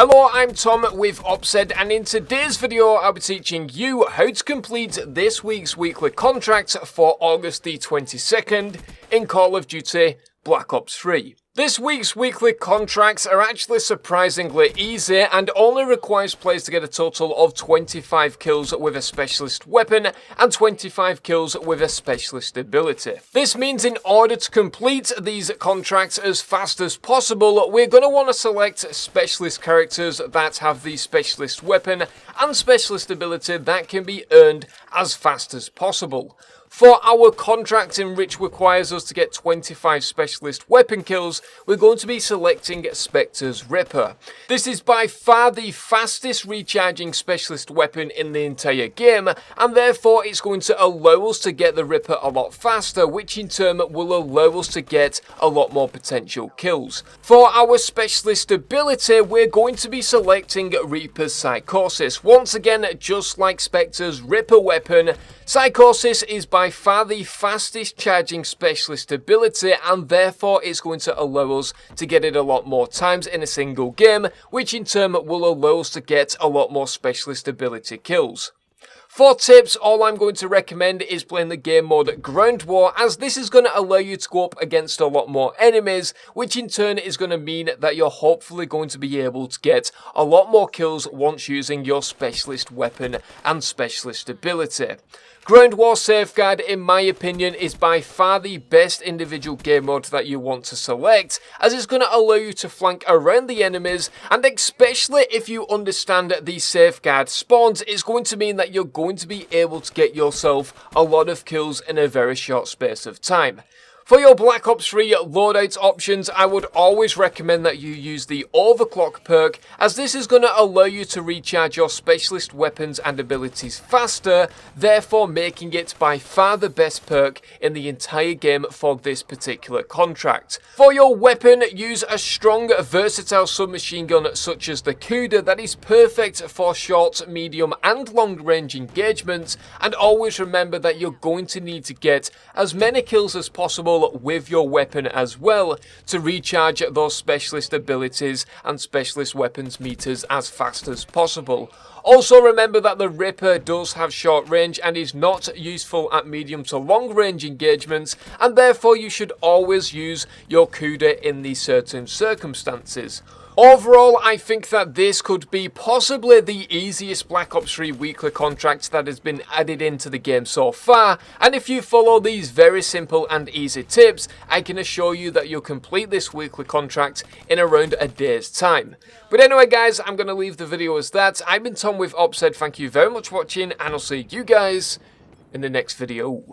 Hello, I'm Tom with Opsed, and in today's video I'll be teaching you how to complete this week's weekly contract for August the 22nd in Call of Duty Black Ops 3. This week's weekly contracts are actually surprisingly easy and only requires players to get a total of 25 kills with a specialist weapon and 25 kills with a specialist ability. This means in order to complete these contracts as fast as possible, we're going to want to select specialist characters that have the specialist weapon and specialist ability that can be earned as fast as possible. For our contract in which requires us to get 25 specialist weapon kills, we're going to be selecting Spectre's Ripper. This is by far the fastest recharging specialist weapon in the entire game, and therefore it's going to allow us to get the Ripper a lot faster, which in turn will allow us to get a lot more potential kills. For our specialist ability, we're going to be selecting Reaper's Psychosis. Once again, just like Spectre's Ripper weapon, Psychosis is by far the fastest charging specialist ability, and therefore it's going to allow us to get it a lot more times in a single game, which in turn will allow us to get a lot more specialist ability kills. For tips, all I'm going to recommend is playing the game mode Ground War, as this is going to allow you to go up against a lot more enemies, which in turn is going to mean that you're hopefully going to be able to get a lot more kills once using your specialist weapon and specialist ability. Ground War Safeguard, in my opinion, is by far the best individual game mode that you want to select, as it's going to allow you to flank around the enemies, and especially if you understand the Safeguard spawns, it's going to mean that you're going to be able to get yourself a lot of kills in a very short space of time. For your Black Ops 3 loadout options, I would always recommend that you use the Overclock perk, as this is going to allow you to recharge your specialist weapons and abilities faster, therefore making it by far the best perk in the entire game for this particular contract. For your weapon, use a strong, versatile submachine gun such as the Kuda that is perfect for short, medium and long range engagements, and always remember that you're going to need to get as many kills as possible with your weapon as well to recharge those specialist abilities and specialist weapons meters as fast as possible. Also remember that the Ripper does have short range and is not useful at medium to long range engagements, and therefore you should always use your Kuda in these certain circumstances. Overall, I think that this could be possibly the easiest Black Ops 3 weekly contract that has been added into the game so far, and if you follow these very simple and easy tips, I can assure you that you'll complete this weekly contract in around a day's time. But anyway guys, I'm going to leave the video as that. I've been Tom with Opsed, thank you very much for watching, and I'll see you guys in the next video.